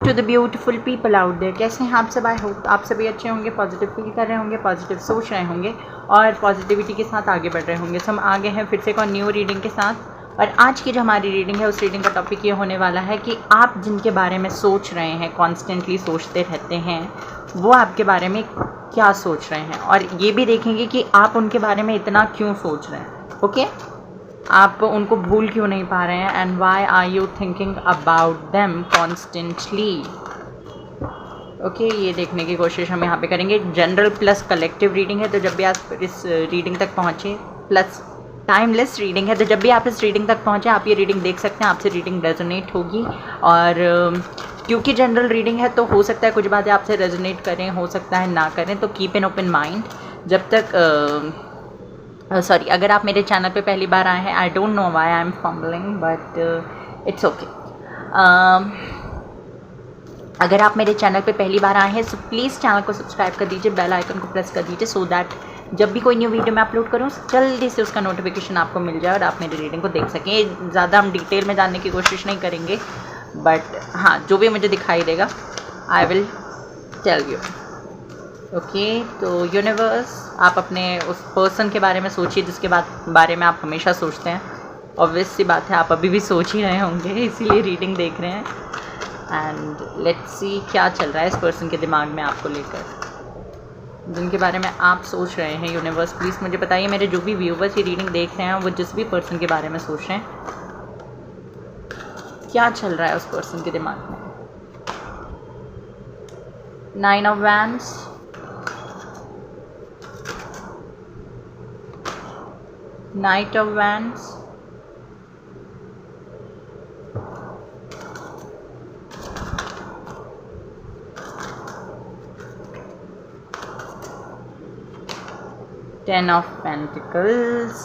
To the beautiful people out there, कैसे हैं आप सब? आई होप आप सभी अच्छे होंगे, पॉजिटिव फील कर रहे होंगे, पॉजिटिव सोच रहे होंगे और पॉजिटिविटी के साथ आगे बढ़ रहे होंगे। सो हम आगे हैं फिर से एक और न्यू रीडिंग के साथ। और आज की जो हमारी रीडिंग है उस रीडिंग का टॉपिक ये होने वाला है कि आप जिनके बारे में सोच रहे हैं, कॉन्स्टेंटली सोचते रहते हैं, वो आपके बारे में क्या सोच रहे हैं, और ये भी देखेंगे कि आप उनके बारे में इतना क्यों सोच रहे हैं। ओके, आप उनको भूल क्यों नहीं पा रहे हैं, and why are you thinking about them constantly. Okay, ये देखने की कोशिश हम यहाँ पे करेंगे। जनरल प्लस कलेक्टिव रीडिंग है, तो जब भी आप इस रीडिंग तक पहुँचे, प्लस टाइमलेस रीडिंग है, तो जब भी आप इस रीडिंग तक पहुँचे आप ये रीडिंग देख सकते हैं, आपसे रीडिंग रेजोनेट होगी। और क्योंकि जनरल रीडिंग है तो हो सकता है कुछ बातें आपसे रेजोनेट करें, हो सकता है ना करें, तो कीप एन ओपन माइंड। जब तक सॉरी, अगर आप मेरे चैनल पे पहली बार आए हैं, I don't know why I am fumbling, but it's okay. अगर आप मेरे चैनल पे पहली बार आए हैं तो प्लीज़ चैनल को सब्सक्राइब कर दीजिए, बेल आइकन को प्रेस कर दीजिए, सो दैट जब भी कोई न्यू वीडियो मैं अपलोड करूँ जल्दी से उसका नोटिफिकेशन आपको मिल जाए और आप मेरी रीडिंग को देख सकें। ज़्यादा हम डिटेल में जानने की कोशिश नहीं करेंगे, बट हाँ, जो भी मुझे दिखाई देगा I will tell you. Okay, तो यूनिवर्स, आप अपने उस पर्सन के बारे में सोचिए जिसके बारे में आप हमेशा सोचते हैं। ऑब्वियस सी बात है, आप अभी भी सोच ही रहे होंगे, इसीलिए रीडिंग देख रहे हैं। एंड लेट्स सी क्या चल रहा है इस पर्सन के दिमाग में आपको लेकर, जिनके बारे में आप सोच रहे हैं। यूनिवर्स प्लीज़ मुझे बताइए, मेरे जो भी व्यूवर्स ये रीडिंग देख रहे हैं वो जिस भी पर्सन के बारे में सोच रहे हैं, क्या चल रहा है उस पर्सन के दिमाग में। 9 of wands, Knight of Wands, Ten of Pentacles,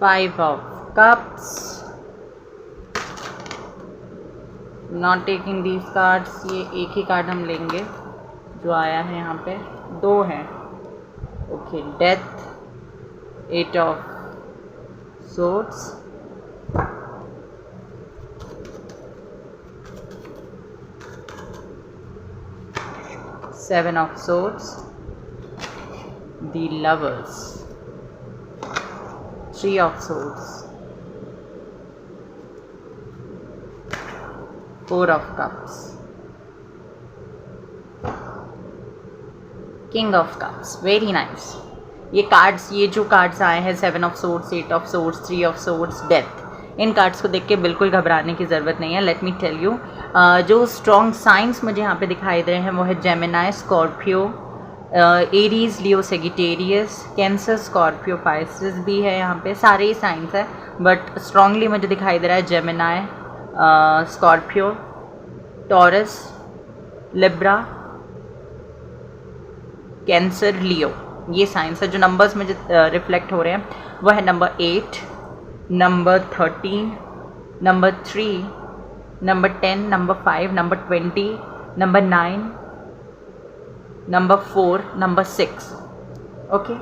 Five of Cups. Not taking these cards, ये एक ही कार्ड हम लेंगे जो आया है यहाँ पे। दो हैं, okay. Death, eight of swords, seven of swords, the lovers, three of swords, four of cups, king of cups. Very nice. ये कार्ड्स, ये जो कार्ड्स आए हैं, seven of swords, eight of swords, three of swords, death, इन cards को देख के बिल्कुल घबराने की ज़रूरत नहीं है। लेट मी टेल यू, जो स्ट्रॉन्ग साइंस मुझे यहाँ पे दिखाई दे रहे हैं वो है Gemini, Scorpio, Aries, Leo, Sagittarius, Cancer, Scorpio, Pisces भी है यहाँ पे, सारे ही साइंस है, बट स्ट्रांगली मुझे दिखाई दे रहा है Gemini, Scorpio, Taurus, Libra, Cancer, Leo, ये साइंस है। जो नंबर्स मुझे रिफ्लेक्ट हो रहे हैं वो है number 8, number 13, number 3, number 10, number 5, number 20, number 9, number 4, number 6। Okay,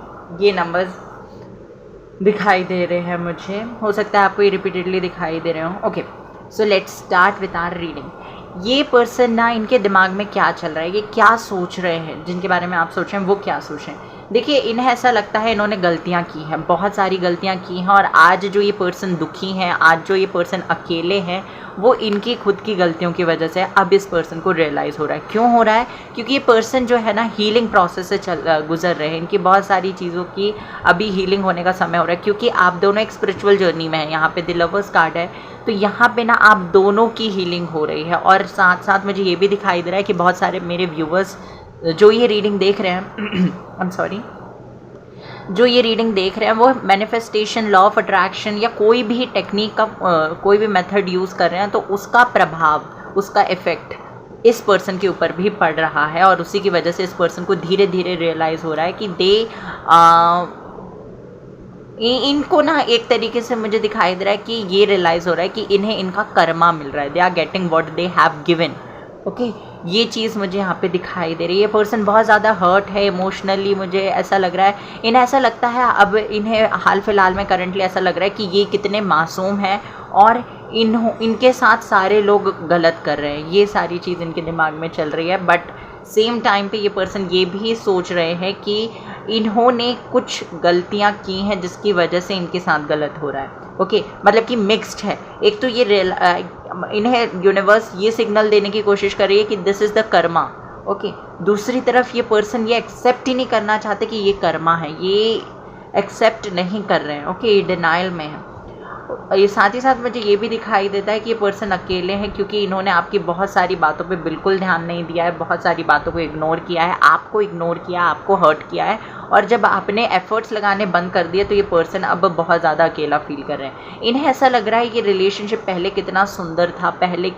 ये नंबर्स दिखाई दे रहे हैं मुझे, हो सकता है आपको ये रिपीटेडली दिखाई दे रहे हो। Okay, so let's start with our reading. ये पर्सन ना, इनके दिमाग में क्या चल रहा है, ये क्या सोच रहे हैं, जिनके बारे में आप सोच रहे हैं वो क्या सोच रहे हैं। देखिए, इन्हें ऐसा लगता है इन्होंने गलतियां की हैं, बहुत सारी गलतियां की हैं, और आज जो ये पर्सन दुखी हैं, आज जो ये पर्सन अकेले हैं, वो इनकी खुद की गलतियों की वजह से अब इस पर्सन को रियलाइज़ हो रहा है। क्यों हो रहा है? क्योंकि ये पर्सन जो है ना, हीलिंग प्रोसेस से गुजर रहे हैं। इनकी बहुत सारी चीज़ों की अभी हीलिंग होने का समय हो रहा है, क्योंकि आप दोनों एक स्पिरिचुअल जर्नी में हैं। यहाँ पे द लवर्स कार्ड है, तो यहाँ पे ना आप दोनों की हीलिंग हो रही है। और साथ साथ मुझे ये भी दिखाई दे रहा है कि बहुत सारे मेरे व्यूवर्स जो ये रीडिंग देख रहे हैं आई एम सॉरी, जो ये रीडिंग देख रहे हैं वो मैनिफेस्टेशन, लॉ ऑफ अट्रैक्शन या कोई भी टेक्निक का कोई भी मेथड यूज़ कर रहे हैं, तो उसका प्रभाव, उसका इफ़ेक्ट इस पर्सन के ऊपर भी पड़ रहा है। और उसी की वजह से इस पर्सन को धीरे धीरे रियलाइज़ हो रहा है कि इनको ना एक तरीके से मुझे दिखाई दे रहा है कि ये रियलाइज़ हो रहा है कि इन्हें इनका कर्मा मिल रहा है। They are getting what they have given. Okay ये चीज़ मुझे यहाँ पे दिखाई दे रही है। ये पर्सन बहुत ज़्यादा हर्ट है इमोशनली, मुझे ऐसा लग रहा है। इन्हें ऐसा लगता है, अब इन्हें हाल फिलहाल में करंटली ऐसा लग रहा है कि ये कितने मासूम हैं और इनके साथ सारे लोग गलत कर रहे हैं। ये सारी चीज़ इनके दिमाग में चल रही है। बट सेम टाइम पे ये पर्सन ये भी सोच रहे हैं कि इन्होंने कुछ गलतियां की हैं जिसकी वजह से इनके साथ गलत हो रहा है। ओके मतलब कि मिक्स्ड है। एक तो ये इन्हें यूनिवर्स ये सिग्नल देने की कोशिश कर रही है कि this is the Karma. Okay दूसरी तरफ ये पर्सन ये एक्सेप्ट ही नहीं करना चाहते कि ये कर्मा है, ये एक्सेप्ट नहीं कर रहे हैं। ओके ये डिनाइल में है। ये साथ ही साथ मुझे ये भी दिखाई देता है कि ये पर्सन अकेले हैं, क्योंकि इन्होंने आपकी बहुत सारी बातों पे बिल्कुल ध्यान नहीं दिया है, बहुत सारी बातों को इग्नोर किया है, आपको इग्नोर किया, आपको हर्ट किया है। और जब आपने एफर्ट्स लगाने बंद कर दिए तो ये पर्सन अब बहुत ज़्यादा अकेला फील कर रहे हैं। इन्हें ऐसा लग रहा है कि रिलेशनशिप पहले कितना सुंदर था, पहले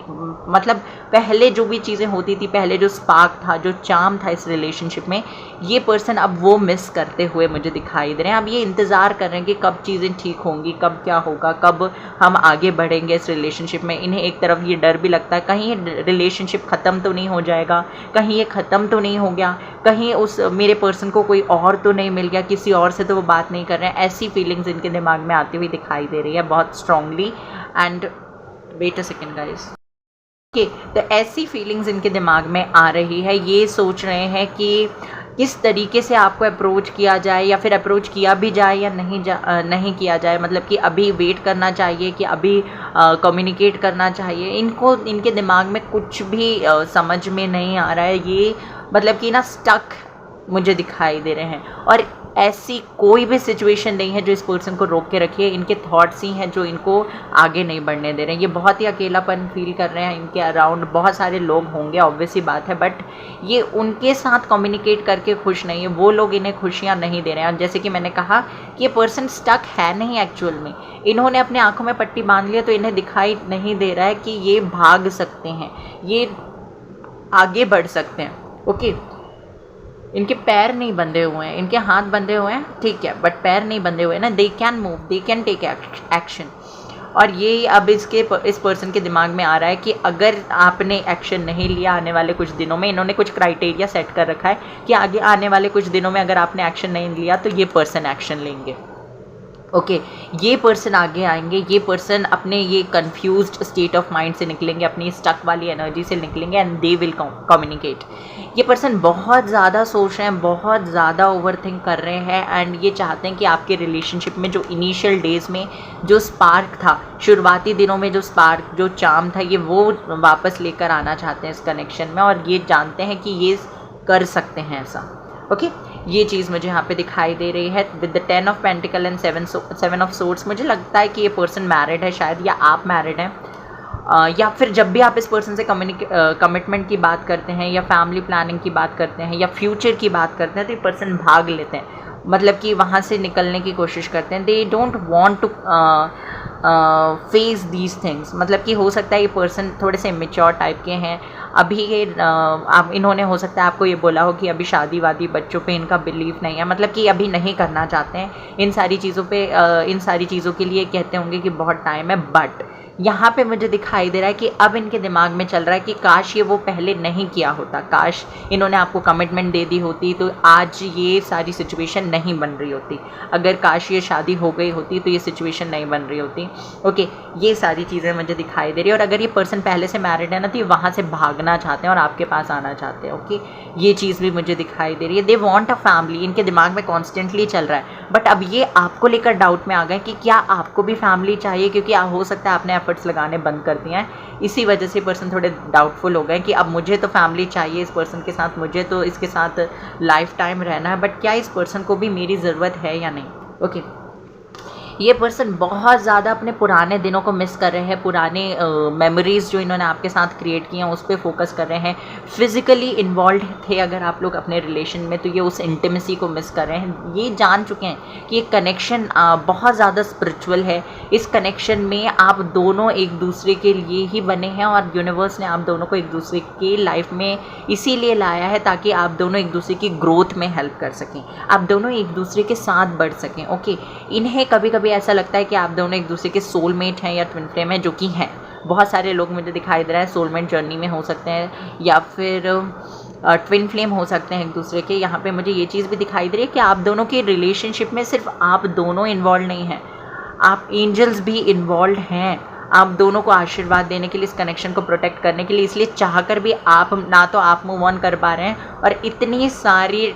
मतलब पहले जो भी चीज़ें होती थी, पहले जो स्पार्क था, जो चार्म था इस रिलेशनशिप में, ये पर्सन अब वो मिस करते हुए मुझे दिखाई दे रहे हैं। अब ये इंतज़ार कर रहे हैं कि कब चीज़ें ठीक होंगी, कब क्या होगा, कब हम आगे बढ़ेंगे इस रिलेशनशिप में। इन्हें एक तरफ ये डर भी लगता है कहीं ये रिलेशनशिप ख़त्म तो नहीं हो जाएगा, कहीं ये ख़त्म तो नहीं हो गया, कहीं उस मेरे पर्सन को कोई और तो नहीं मिल गया, किसी और से तो वो बात नहीं कर रहे हैं। ऐसी फीलिंग्स इनके दिमाग में आती हुई दिखाई दे रही है बहुत strongly. And wait a second guys. Okay तो ऐसी फीलिंग्स इनके दिमाग में आ रही है। ये सोच रहे हैं कि किस तरीके से आपको अप्रोच किया जाए, या फिर अप्रोच किया भी जाए या नहीं किया जाए। मतलब कि अभी वेट करना चाहिए कि अभी कम्युनिकेट करना चाहिए। इनको इनके दिमाग में कुछ भी समझ में नहीं आ रहा है। ये मतलब कि ना स्टक मुझे दिखाई दे रहे हैं। और ऐसी कोई भी सिचुएशन नहीं है जो इस पर्सन को रोक के रखी है। इनके थॉट्स ही हैं जो इनको आगे नहीं बढ़ने दे रहे हैं। ये बहुत ही अकेलापन फील कर रहे हैं। इनके अराउंड बहुत सारे लोग होंगे, ऑब्वियस सी बात है, बट ये उनके साथ कम्युनिकेट करके खुश नहीं है। वो लोग इन्हें खुशियाँ नहीं दे रहे हैं। और जैसे कि मैंने कहा कि ये पर्सन स्टक है नहीं एक्चुअल में। इन्होंने अपने आँखों में पट्टी बांध लिया तो इन्हें दिखाई नहीं दे रहा है कि ये भाग सकते हैं, ये आगे बढ़ सकते हैं। ओके इनके पैर नहीं बंधे हुए हैं, इनके हाथ बंधे हुए हैं, ठीक है, बट पैर नहीं बंधे हुए हैं ना। They can move, they can take action. और ये अब इस पर्सन के दिमाग में आ रहा है कि अगर आपने एक्शन नहीं लिया आने वाले कुछ दिनों में, इन्होंने कुछ क्राइटेरिया सेट कर रखा है कि आगे आने वाले कुछ दिनों में अगर आपने एक्शन नहीं लिया तो ये पर्सन एक्शन लेंगे। ओके ये पर्सन आगे आएंगे। ये पर्सन अपने ये कंफ्यूज्ड स्टेट ऑफ माइंड से निकलेंगे, अपनी स्टक वाली एनर्जी से निकलेंगे एंड दे विल कम्युनिकेट। ये पर्सन बहुत ज़्यादा सोच रहे हैं, बहुत ज़्यादा ओवरथिंक कर रहे हैं एंड ये चाहते हैं कि आपके रिलेशनशिप में जो इनिशियल डेज़ में जो स्पार्क था, शुरुआती दिनों में जो स्पार्क, जो चार्म था, ये वो वापस लेकर आना चाहते हैं इस कनेक्शन में। और ये जानते हैं कि ये कर सकते हैं ऐसा। ओके ये चीज़ मुझे यहाँ पे दिखाई दे रही है with the 10 of pentacle and 7 of swords. मुझे लगता है कि ये पर्सन मैरिड है शायद, या आप मैरिड हैं, या फिर जब भी आप इस पर्सन से कमिटमेंट की बात करते हैं या फैमिली प्लानिंग की बात करते हैं या फ्यूचर की बात करते हैं तो ये पर्सन भाग लेते हैं। मतलब कि वहाँ से निकलने की कोशिश करते हैं। They don't want to face these things. मतलब कि हो सकता है ये पर्सन थोड़े से इमेच्योर टाइप के हैं। अभी ये इन्होंने हो सकता है आपको ये बोला हो कि अभी शादी वादी बच्चों पे इनका बिलीफ नहीं है, मतलब कि अभी नहीं करना चाहते हैं इन सारी चीज़ों पे। इन सारी चीज़ों के लिए कहते होंगे कि बहुत टाइम है। बट यहाँ पे मुझे दिखाई दे रहा है कि अब इनके दिमाग में चल रहा है कि काश ये वो पहले नहीं किया होता, काश इन्होंने आपको कमिटमेंट दे दी होती तो आज ये सारी सिचुएशन नहीं बन रही होती। अगर काश ये शादी हो गई होती तो ये सिचुएशन नहीं बन रही होती। ओके ये सारी चीज़ें मुझे दिखाई दे रही है। और अगर ये पर्सन पहले से मैरिड है ना तो ये वहाँ से भागना चाहते हैं और आपके पास आना चाहते हैं। ओके ये चीज़ भी मुझे दिखाई दे रही है। दे वॉन्ट अ फैमिली, इनके दिमाग में कॉन्स्टेंटली चल रहा है। बट अब ये आपको लेकर डाउट में आ गए कि क्या आपको भी फैमिली चाहिए, क्योंकि हो सकता है आपने एफर्ट्स लगाने बंद कर दिए हैं। इसी वजह से पर्सन थोड़े डाउटफुल हो गए कि अब मुझे तो फैमिली चाहिए इस पर्सन के साथ, मुझे तो इसके साथ लाइफ टाइम रहना है, बट क्या इस पर्सन को भी मेरी ज़रूरत है या नहीं। ओके ये पर्सन बहुत ज़्यादा अपने पुराने दिनों को मिस कर रहे हैं, पुराने मेमोरीज़ जो इन्होंने आपके साथ क्रिएट किए हैं उस पर फोकस कर रहे हैं। फिज़िकली इन्वॉल्व थे अगर आप लोग अपने रिलेशन में तो ये उस इंटीमेसी को मिस कर रहे हैं। ये जान चुके हैं कि ये कनेक्शन बहुत ज़्यादा स्पिरिचुअल है। इस कनेक्शन में आप दोनों एक दूसरे के लिए ही बने हैं और यूनिवर्स ने आप दोनों को एक दूसरे के लाइफ में इसीलिए लाया है ताकि आप दोनों एक दूसरे की ग्रोथ में हेल्प कर सकें, आप दोनों एक दूसरे के साथ बढ़ सकें। ओके इन्हें कभी कभी ऐसा लगता है कि आप दोनों एक दूसरे के सोलमेट हैं या ट्विन फ्लेम हैं, जो कि हैं, बहुत सारे लोग मुझे दिखाई दे रहे हैं सोलमेट जर्नी में हो सकते हैं, या फिर ट्विन फ्लेम हो सकते हैं एक दूसरे के। यहाँ पे मुझे ये चीज़ भी दिखाई दे रही है कि आप दोनों के रिलेशनशिप में सिर्फ आप दोनों इन्वॉल्व नहीं हैं, आप एंजल्स भी इन्वॉल्व हैं, आप दोनों को आशीर्वाद देने के लिए, इस कनेक्शन को प्रोटेक्ट करने के लिए। इसलिए चाहकर भी आप ना तो आप मूव ऑन कर पा रहे हैं, और इतनी सारी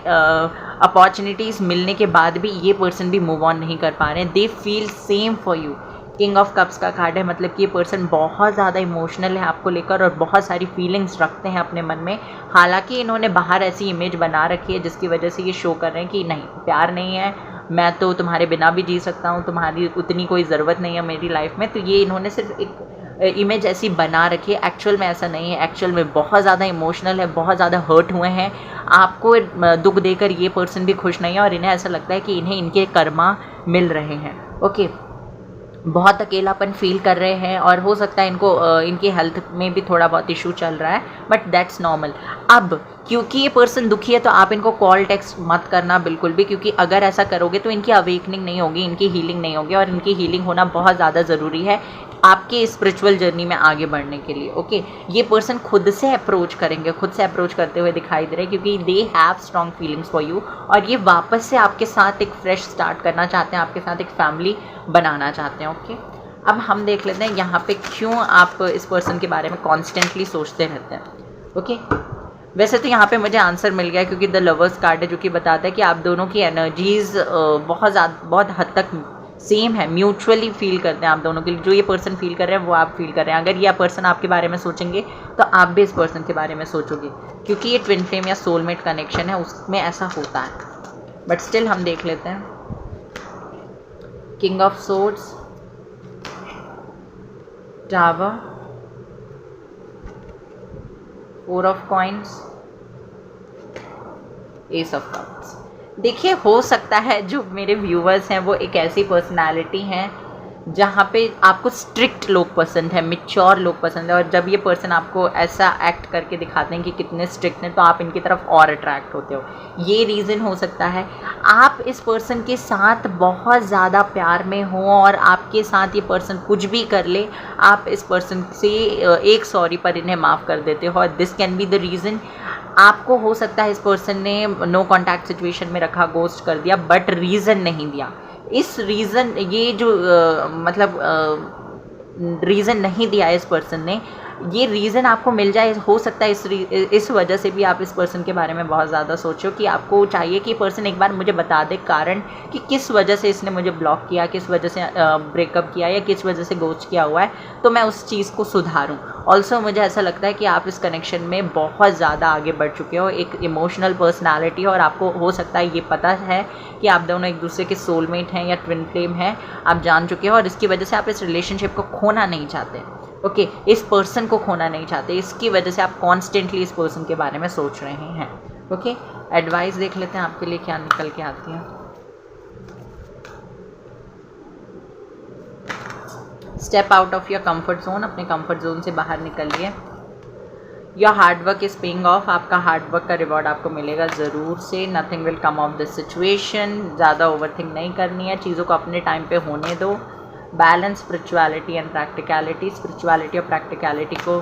अपॉर्चुनिटीज़ मिलने के बाद भी ये पर्सन भी मूव ऑन नहीं कर पा रहे हैं। They feel same for you. King of cups का कार्ड है, मतलब कि ये पर्सन बहुत ज़्यादा इमोशनल है आपको लेकर और बहुत सारी फीलिंग्स रखते हैं अपने मन में। हालांकि इन्होंने बाहर ऐसी इमेज बना रखी है जिसकी वजह से ये शो कर रहे हैं कि नहीं, प्यार नहीं है, मैं तो तुम्हारे बिना भी जी सकता हूँ, तुम्हारी उतनी कोई ज़रूरत नहीं है मेरी लाइफ में। तो ये इन्होंने सिर्फ एक इमेज ऐसी बना रखी है, एक्चुअल में ऐसा नहीं है। एक्चुअल में बहुत ज़्यादा इमोशनल है, बहुत ज़्यादा हर्ट हुए हैं, आपको दुख देकर ये पर्सन भी खुश नहीं है, और इन्हें ऐसा लगता है कि इन्हें इनके कर्मा मिल रहे हैं। ओके, बहुत अकेलापन फील कर रहे हैं, और हो सकता है इनको इनकी हेल्थ में भी थोड़ा बहुत इशू चल रहा है, बट दैट्स नॉर्मल। अब क्योंकि ये पर्सन दुखी है तो आप इनको कॉल टेक्स्ट मत करना बिल्कुल भी, क्योंकि अगर ऐसा करोगे तो इनकी अवेकनिंग नहीं होगी, इनकी हीलिंग नहीं होगी, और इनकी हीलिंग होना बहुत ज़्यादा ज़रूरी है आपके स्पिरिचुअल जर्नी में आगे बढ़ने के लिए। ओके, ये पर्सन खुद से अप्रोच करेंगे, खुद से अप्रोच करते हुए दिखाई दे रहे हैं, क्योंकि they have strong feelings for you, और ये वापस से आपके साथ एक फ्रेश स्टार्ट करना चाहते हैं, आपके साथ एक फैमिली बनाना चाहते हैं। ओके, अब हम देख लेते हैं यहाँ पे क्यों आप इस पर्सन के बारे में कॉन्स्टेंटली सोचते रहते हैं। ओके, वैसे तो यहाँ पे मुझे आंसर मिल गया, क्योंकि द लवर्स कार्ड है जो कि बताता है कि आप दोनों की एनर्जीज़ बहुत हद तक सेम है, म्यूचुअली फील करते हैं आप दोनों के लिए। जो ये पर्सन फील कर रहे हैं वो आप फील कर रहे हैं। अगर ये पर्सन आपके बारे में सोचेंगे तो आप भी इस पर्सन के बारे में सोचोगे, क्योंकि ये ट्विन फ्लेम या सोलमेट कनेक्शन है, उसमें ऐसा होता है। बट स्टिल हम देख लेते हैं। King of swords, tower, four of coins, S of cups. देखिए, हो सकता है जो मेरे व्यूवर्स हैं वो एक ऐसी पर्सनालिटी हैं जहाँ पे आपको स्ट्रिक्ट लोग पसंद है, मैच्योर लोग पसंद है, और जब ये पर्सन आपको ऐसा एक्ट करके दिखाते हैं कि कितने स्ट्रिक्ट हैं तो आप इनकी तरफ और अट्रैक्ट होते हो। ये रीज़न हो सकता है। आप इस पर्सन के साथ बहुत ज़्यादा प्यार में हो और आपके साथ ये पर्सन कुछ भी कर ले, आप इस पर्सन से एक सॉरी पर इन्हें माफ़ कर देते हो, और this can be the reason. आपको हो सकता है इस पर्सन ने नो कॉन्टैक्ट सिचुएशन में रखा, गोस्ट कर दिया, बट रीज़न नहीं दिया। इस रीज़न ये जो रीज़न नहीं दिया इस पर्सन ने, ये रीज़न आपको मिल जाए। हो सकता है इस वजह से भी आप इस पर्सन के बारे में बहुत ज़्यादा सोचो कि आपको चाहिए कि पर्सन एक बार मुझे बता दे कारण कि किस वजह से इसने मुझे ब्लॉक किया, किस वजह से ब्रेकअप किया, या किस वजह से गोस्ट किया हुआ है, तो मैं उस चीज़ को सुधारूं। ऑल्सो मुझे ऐसा लगता है कि आप इस कनेक्शन में बहुत ज़्यादा आगे बढ़ चुके हो, एक इमोशनल पर्सनालिटी, और आपको हो सकता है ये पता है कि आप दोनों एक दूसरे के सोलमेट हैं या ट्विन फ्लेम हैं, आप जान चुके हो, और इसकी वजह से आप इस रिलेशनशिप को खोना नहीं चाहते। ओके, इस पर्सन को खोना नहीं चाहते, इसकी वजह से आप कॉन्स्टेंटली इस पर्सन के बारे में सोच रहे हैं। ओके, एडवाइस देख लेते हैं आपके लिए क्या निकल के आती है। Step out of your comfort zone, अपने कंफर्ट जोन से बाहर निकलिए। Your hard work is paying off, आपका हार्डवर्क का रिवॉर्ड आपको मिलेगा ज़रूर से। Nothing will come of this situation, ज़्यादा ओवरथिंक नहीं करनी है, चीज़ों को अपने टाइम पे होने दो। Balance spirituality and practicality, spirituality और प्रैक्टिकलिटी को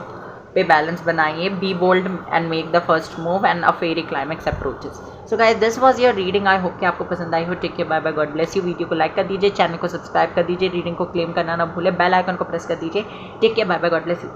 पे बैलेंस बनाइए। Be bold and make the first move and a fairy climax approaches. So guys, this was your reading. I hope कि आपको पसंद आई हो। Take care, bye bye, God bless you. Video को लाइक कर दीजिए, चैनल को सब्सक्राइब कर दीजिए, रीडिंग को क्लेम करना ना भूले, बेल आइकन को प्रेस कर दीजिए। Take care, bye bye, God bless you.